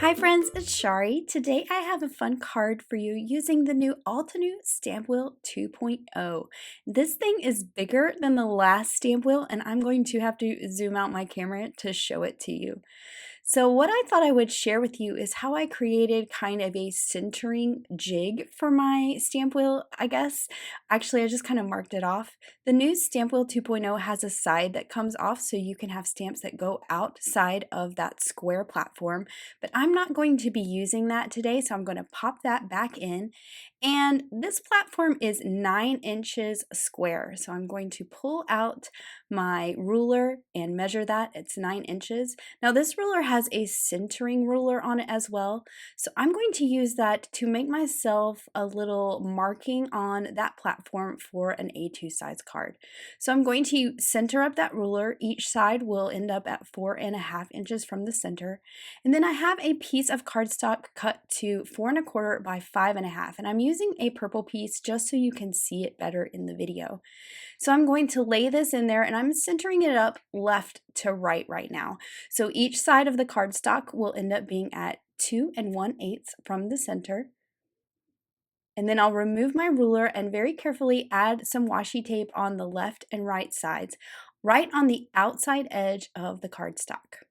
Hi friends, it's Shari. Today I have a fun card for you using the new Altenew Stampwheel 2.0. This thing is bigger than the last stamp wheel and I'm going to have to zoom out my camera to show it to you. So what I thought I would share with you is how I created kind of a centering jig for my stamp wheel, I guess. Actually, I just kind of marked it off. The new Stampwheel 2.0 has a side that comes off so you can have stamps that go outside of that square platform, but I'm not going to be using that today, so I'm going to pop that back in. And this platform is 9 inches square, so I'm going to pull out my ruler and measure that. It's 9 inches. Now this ruler has a centering ruler on it as well, so I'm going to use that to make myself a little marking on that platform for an A2 size card. So I'm going to center up that ruler. Each side will end up at 4.5 inches from the center, and then I have a piece of cardstock cut to 4.25 by 5.5, and I'm using a purple piece just so you can see it better in the video. So I'm going to lay this in there and I'm centering it up left to right now. So each side of the cardstock will end up being at 2 1/8 from the center. And then I'll remove my ruler and very carefully add some washi tape on the left and right sides, right on the outside edge of the cardstock.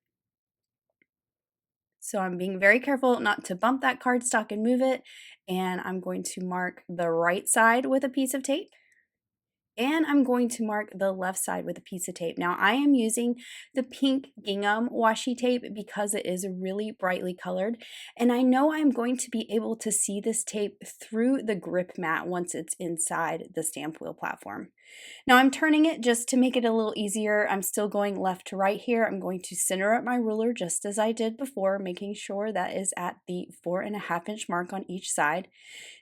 So I'm being very careful not to bump that cardstock and move it, and I'm going to mark the right side with a piece of tape. And I'm going to mark the left side with a piece of tape. Now I am using the pink gingham washi tape because it is really brightly colored. And I know I'm going to be able to see this tape through the grip mat once it's inside the stamp wheel platform. Now I'm turning it just to make it a little easier. I'm still going left to right here. I'm going to center up my ruler just as I did before, making sure that is at the 4.5 inch mark on each side.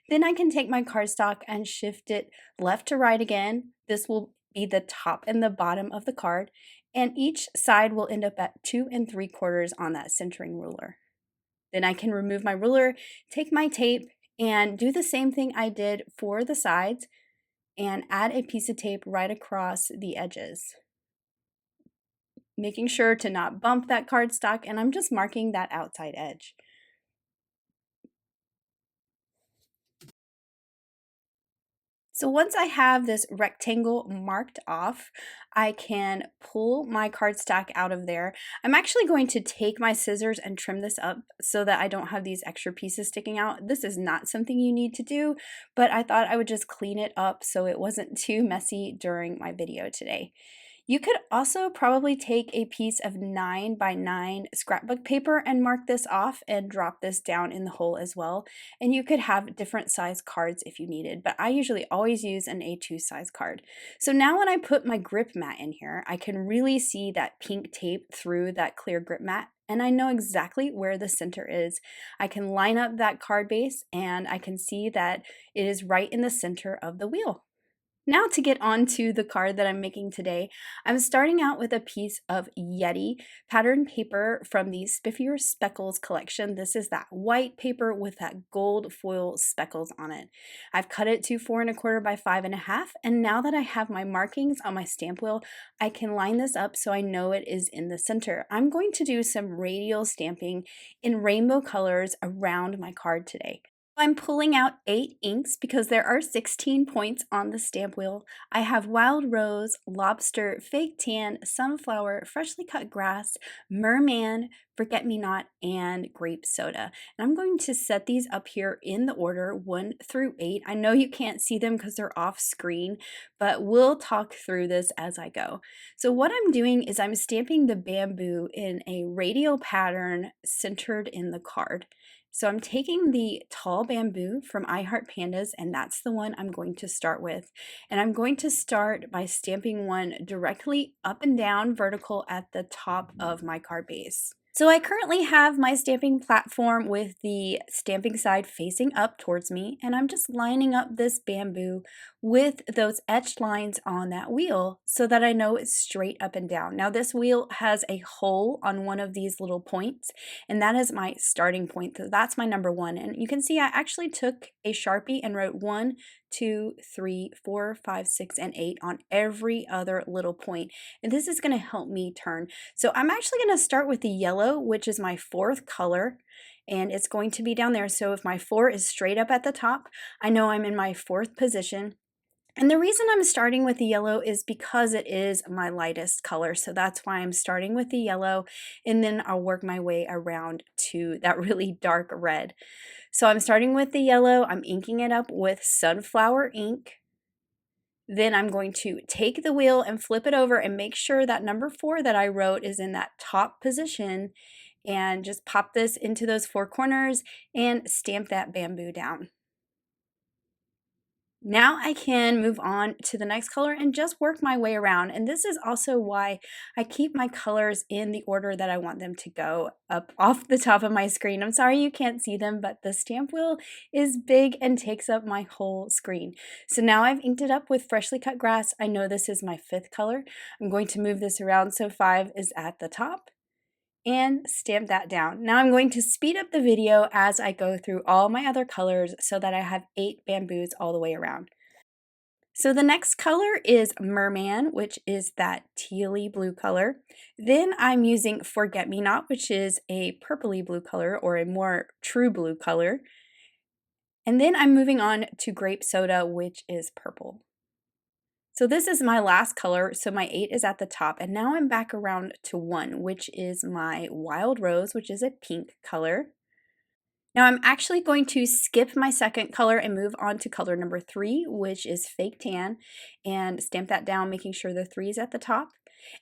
Then I can take my cardstock and shift it left to right again. This will be the top and the bottom of the card, and each side will end up at 2 3/4 on that centering ruler. Then I can remove my ruler, take my tape, and do the same thing I did for the sides, and add a piece of tape right across the edges. Making sure to not bump that cardstock, and I'm just marking that outside edge. So once I have this rectangle marked off, I can pull my cardstock out of there. I'm actually going to take my scissors and trim this up so that I don't have these extra pieces sticking out. This is not something you need to do, but I thought I would just clean it up so it wasn't too messy during my video today. You could also probably take a piece of 9 by 9 scrapbook paper and mark this off and drop this down in the hole as well. And you could have different size cards if you needed, but I usually always use an A2 size card. So now when I put my grip mat in here, I can really see that pink tape through that clear grip mat, and I know exactly where the center is. I can line up that card base and I can see that it is right in the center of the wheel. Now to get on to the card that I'm making today, I'm starting out with a piece of Yeti pattern paper from the Spiffier Speckles collection. This is that white paper with that gold foil speckles on it. I've cut it to 4.25 by 5.5, and now that I have my markings on my stamp wheel, I can line this up so I know it is in the center. I'm going to do some radial stamping in rainbow colors around my card today. I'm pulling out 8 inks because there are 16 points on the stamp wheel. I have wild rose, lobster, fake tan, sunflower, freshly cut grass, merman, forget-me-not, and grape soda. And I'm going to set these up here in the order 1 through 8. I know you can't see them because they're off screen, but we'll talk through this as I go. So what I'm doing is I'm stamping the bamboo in a radial pattern centered in the card. So I'm taking the tall bamboo from I Heart Pandas, and that's the one I'm going to start with. And I'm going to start by stamping one directly up and down vertical at the top of my card base. So I currently have my stamping platform with the stamping side facing up towards me, and I'm just lining up this bamboo with those etched lines on that wheel so that I know it's straight up and down. Now this wheel has a hole on one of these little points, and that is my starting point. So that's my number 1. And you can see I actually took a Sharpie and wrote 1, 2, 3, 4, 5, 6, and 8 on every other little point. And this is going to help me turn. So I'm actually going to start with the yellow, which is my 4th color. and it's going to be down there. So if my 4 is straight up at the top, I know I'm in my 4th position. And the reason I'm starting with the yellow is because it is my lightest color. So that's why I'm starting with the yellow, and then I'll work my way around to that really dark red. So I'm starting with the yellow, I'm inking it up with sunflower ink. Then I'm going to take the wheel and flip it over and make sure that number 4 that I wrote is in that top position, and just pop this into those 4 corners and stamp that bamboo down. Now I can move on to the next color and just work my way around. And this is also why I keep my colors in the order that I want them to go up off the top of my screen. I'm sorry you can't see them, but the stamp wheel is big and takes up my whole screen. So now I've inked it up with freshly cut grass. I know this is my 5th color. I'm going to move this around so 5 is at the top and stamp that down. Now I'm going to speed up the video as I go through all my other colors so that I have 8 bamboos all the way around. So the next color is Merman, which is that tealy blue color. Then I'm using Forget Me Not, which is a purpley blue color, or a more true blue color. And then I'm moving on to Grape Soda, which is purple. So this is my last color, so my 8 is at the top, and now I'm back around to 1, which is my Wild Rose, which is a pink color. Now I'm actually going to skip my 2nd color and move on to color number 3, which is Fake Tan, and stamp that down, making sure the 3 is at the top.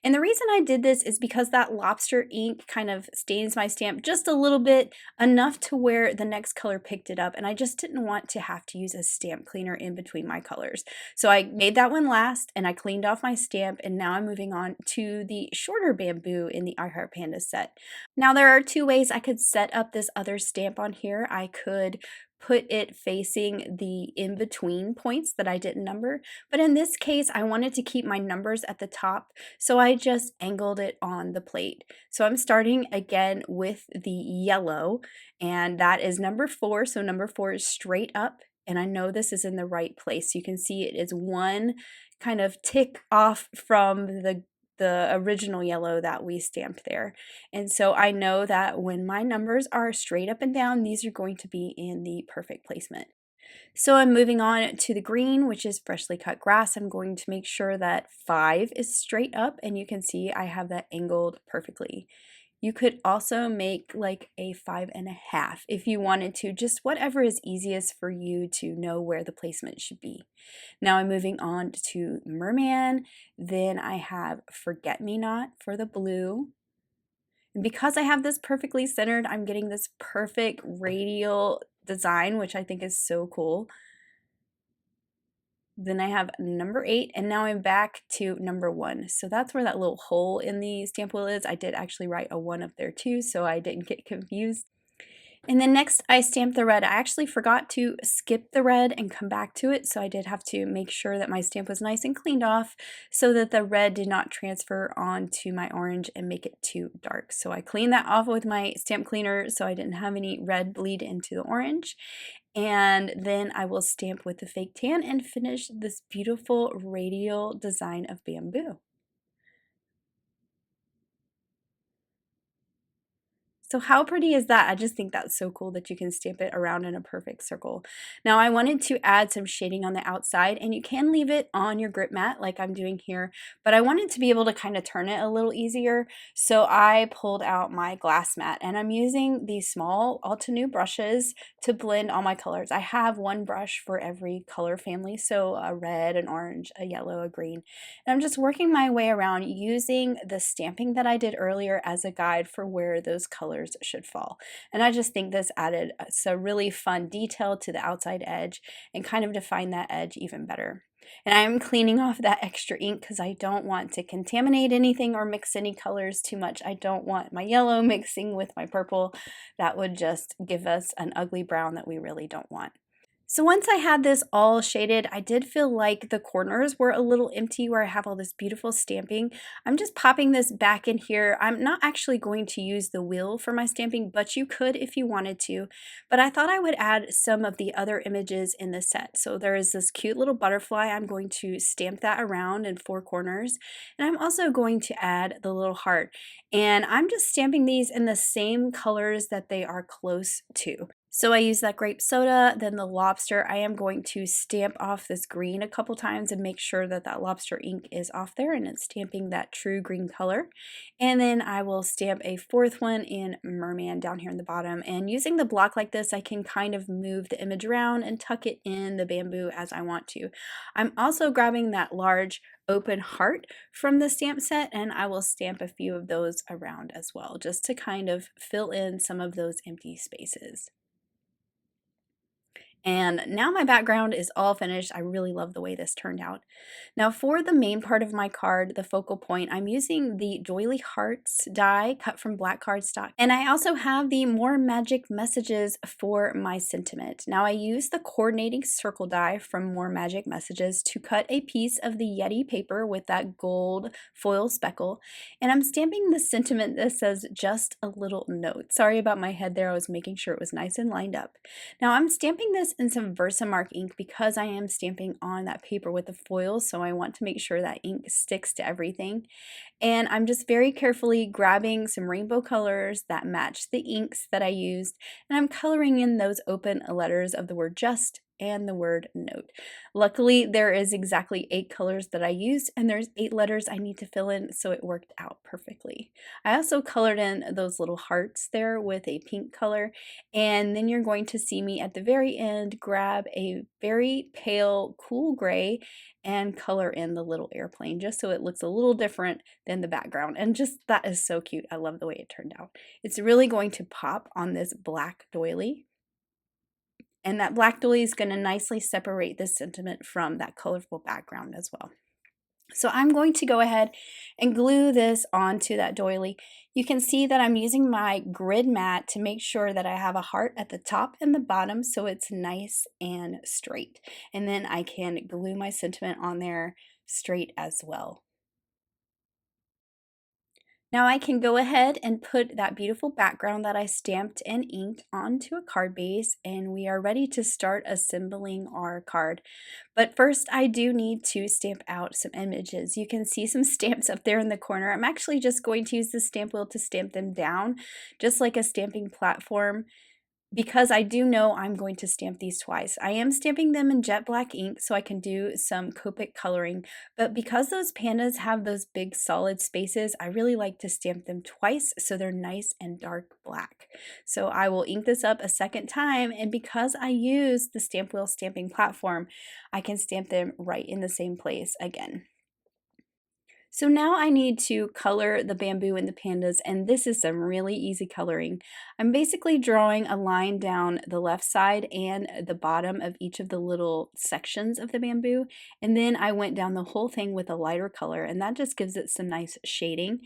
And the reason I did this is because that lobster ink kind of stains my stamp just a little bit, enough to where the next color picked it up, and I just didn't want to have to use a stamp cleaner in between my colors. So I made that one last, and I cleaned off my stamp, and now I'm moving on to the shorter bamboo in the I Heart Panda set. Now there are 2 ways I could set up this other stamp on here. I could put it facing the in-between points that I didn't number, but in this case I wanted to keep my numbers at the top, so I just angled it on the plate. So I'm starting again with the yellow, and that is number 4, so number 4 is straight up, and I know this is in the right place. You can see it is one kind of tick off from the original yellow that we stamped there. And so I know that when my numbers are straight up and down, these are going to be in the perfect placement. So I'm moving on to the green, which is freshly cut grass. I'm going to make sure that 5 is straight up, and you can see I have that angled perfectly. You could also make like a 5.5 if you wanted to, just whatever is easiest for you to know where the placement should be. Now I'm moving on to Merman, then I have Forget Me Not for the blue. And because I have this perfectly centered, I'm getting this perfect radial design, which I think is so cool. Then I have number 8, and now I'm back to number 1. So that's where that little hole in the stamp wheel is. I did actually write a 1 up there too, so I didn't get confused. And then next I stamped the red. I actually forgot to skip the red and come back to it, so I did have to make sure that my stamp was nice and cleaned off so that the red did not transfer onto my orange and make it too dark. So I cleaned that off with my stamp cleaner so I didn't have any red bleed into the orange. And then I will stamp with the Fake Tan and finish this beautiful radial design of bamboo. So how pretty is that? I just think that's so cool that you can stamp it around in a perfect circle. Now I wanted to add some shading on the outside, and you can leave it on your grip mat like I'm doing here, but I wanted to be able to kind of turn it a little easier, so I pulled out my glass mat, and I'm using these small Altenew brushes to blend all my colors. I have one brush for every color family, so a red, an orange, a yellow, a green, and I'm just working my way around using the stamping that I did earlier as a guide for where those colors should fall. And I just think this added a really fun detail to the outside edge and kind of defined that edge even better. And I'm cleaning off that extra ink because I don't want to contaminate anything or mix any colors too much. I don't want my yellow mixing with my purple. That would just give us an ugly brown that we really don't want. So once I had this all shaded, I did feel like the corners were a little empty where I have all this beautiful stamping. I'm just popping this back in here. I'm not actually going to use the wheel for my stamping, but you could if you wanted to. But I thought I would add some of the other images in the set. So there is this cute little butterfly. I'm going to stamp that around in 4 corners. And I'm also going to add the little heart. And I'm just stamping these in the same colors that they are close to. So I use that grape soda, then the lobster. I am going to stamp off this green a couple times and make sure that that lobster ink is off there and it's stamping that true green color. And then I will stamp a 4th one in merman down here in the bottom. And using the block like this, I can kind of move the image around and tuck it in the bamboo as I want to. I'm also grabbing that large open heart from the stamp set, and I will stamp a few of those around as well, just to kind of fill in some of those empty spaces. And now my background is all finished. I really love the way this turned out. Now for the main part of my card, the focal point, I'm using the Doily Hearts die cut from black cardstock. And I also have the More Magic Messages for my sentiment. Now I use the coordinating circle die from More Magic Messages to cut a piece of the Yeti paper with that gold foil speckle. And I'm stamping the sentiment that says just a little note. Sorry about my head there. I was making sure it was nice and lined up. Now I'm stamping this in some Versamark ink because I am stamping on that paper with the foil, so I want to make sure that ink sticks to everything. And I'm just very carefully grabbing some rainbow colors that match the inks that I used, and I'm coloring in those open letters of the word just and the word note. Luckily, there is exactly 8 colors that I used, and there's 8 letters I need to fill in, so it worked out perfectly. I also colored in those little hearts there with a pink color, and then you're going to see me at the very end grab a very pale, cool gray and color in the little airplane just so it looks a little different than the background. And just that is so cute. I love the way it turned out. It's really going to pop on this black doily. And that black doily is going to nicely separate this sentiment from that colorful background as well. So I'm going to go ahead and glue this onto that doily. You can see that I'm using my grid mat to make sure that I have a heart at the top and the bottom so it's nice and straight. And then I can glue my sentiment on there straight as well. Now I can go ahead and put that beautiful background that I stamped and inked onto a card base, and we are ready to start assembling our card. But first I do need to stamp out some images. You can see some stamps up there in the corner. I'm actually just going to use the stamp wheel to stamp them down, just like a stamping platform, because I do know I'm going to stamp these twice. I am stamping them in jet black ink so I can do some Copic coloring, but because those pandas have those big solid spaces, I really like to stamp them twice so they're nice and dark black. So I will ink this up a second time, and because I use the stamp wheel stamping platform, I can stamp them right in the same place again. So now I need to color the bamboo and the pandas, and this is some really easy coloring. I'm basically drawing a line down the left side and the bottom of each of the little sections of the bamboo, and then I went down the whole thing with a lighter color, and that just gives it some nice shading.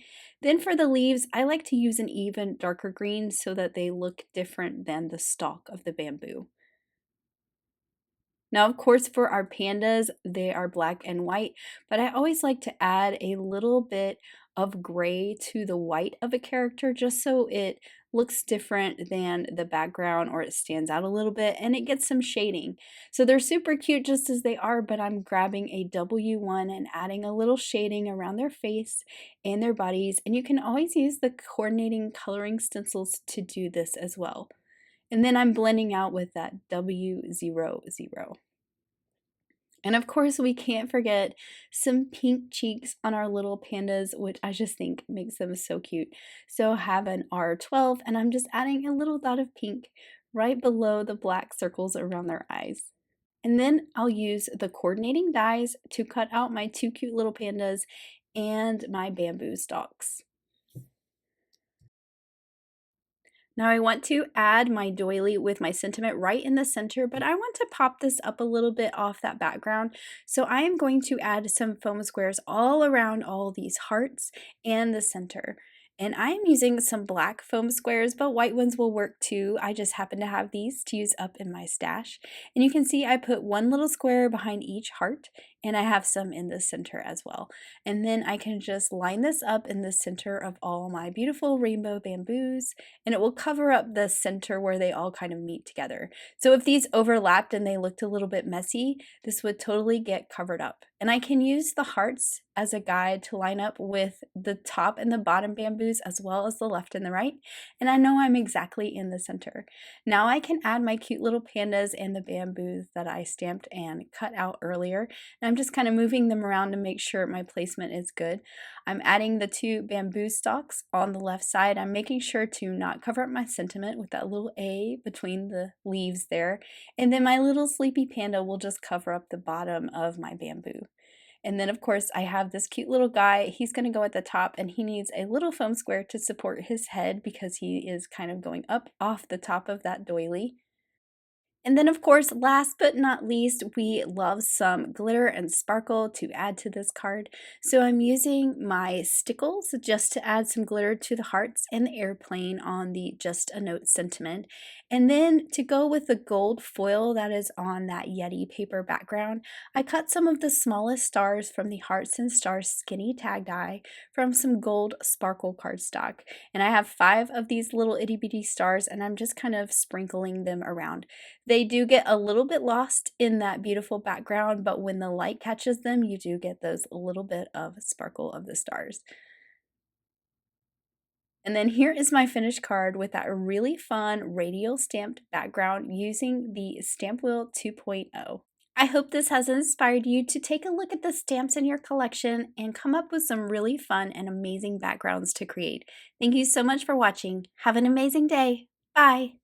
Then for the leaves, I like to use an even darker green so that they look different than the stalk of the bamboo. Now, of course, for our pandas, they are black and white, but I always like to add a little bit of gray to the white of a character just so it looks different than the background, or it stands out a little bit and it gets some shading. So they're super cute just as they are, but I'm grabbing a W1 and adding a little shading around their face and their bodies, and you can always use the coordinating coloring stencils to do this as well. And then I'm blending out with that W00. And of course, we can't forget some pink cheeks on our little pandas, which I just think makes them so cute. So I have an R12, and I'm just adding a little dot of pink right below the black circles around their eyes. And then I'll use the coordinating dies to cut out my 2 cute little pandas and my bamboo stalks. Now I want to add my doily with my sentiment right in the center, but I want to pop this up a little bit off that background. So I am going to add some foam squares all around all these hearts and the center. And I am using some black foam squares, but white ones will work too. I just happen to have these to use up in my stash. And you can see I put one little square behind each heart, and I have some in the center as well. And then I can just line this up in the center of all my beautiful rainbow bamboos, and it will cover up the center where they all kind of meet together. So if these overlapped and they looked a little bit messy, this would totally get covered up. And I can use the hearts as a guide to line up with the top and the bottom bamboos as well as the left and the right. And I know I'm exactly in the center. Now I can add my cute little pandas and the bamboos that I stamped and cut out earlier. And I'm just kind of moving them around to make sure my placement is good. I'm adding the two bamboo stalks on the left side. I'm making sure to not cover up my sentiment with that little A between the leaves there. And then my little sleepy panda will just cover up the bottom of my bamboo. And then of course I have this cute little guy. He's going to go at the top and he needs a little foam square to support his head because he is kind of going up off the top of that doily. And then, of course, last but not least, we love some glitter and sparkle to add to this card. So I'm using my stickles just to add some glitter to the hearts and the airplane on the Just a Note sentiment. And then to go with the gold foil that is on that Yeti paper background, I cut some of the smallest stars from the Hearts and Stars skinny tag die from some gold sparkle cardstock. And I have 5 of these little itty bitty stars and I'm just kind of sprinkling them around. They do get a little bit lost in that beautiful background, but when the light catches them, you do get those little bit of sparkle of the stars. And then here is my finished card with that really fun radial stamped background using the Stampwheel 2.0. I hope this has inspired you to take a look at the stamps in your collection and come up with some really fun and amazing backgrounds to create. Thank you so much for watching. Have an amazing day. Bye!